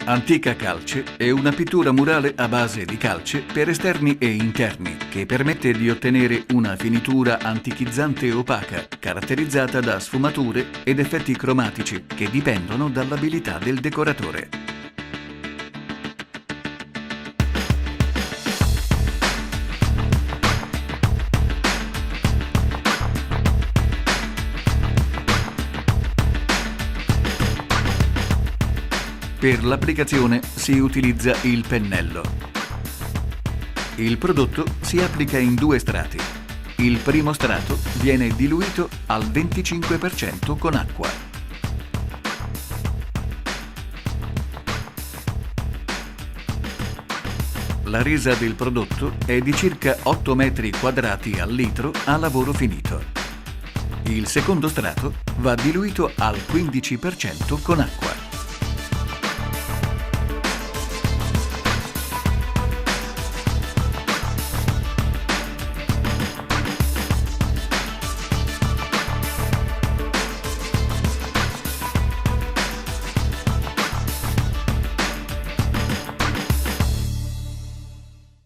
Antica Calce è una pittura murale a base di calce per esterni e interni che permette di ottenere una finitura antichizzante e opaca caratterizzata da sfumature ed effetti cromatici che dipendono dall'abilità del decoratore. Per l'applicazione si utilizza il pennello. Il prodotto si applica in due strati. Il primo strato viene diluito al 25% con acqua. La resa del prodotto è di circa 8 metri quadrati al litro a lavoro finito. Il secondo strato va diluito al 15% con acqua.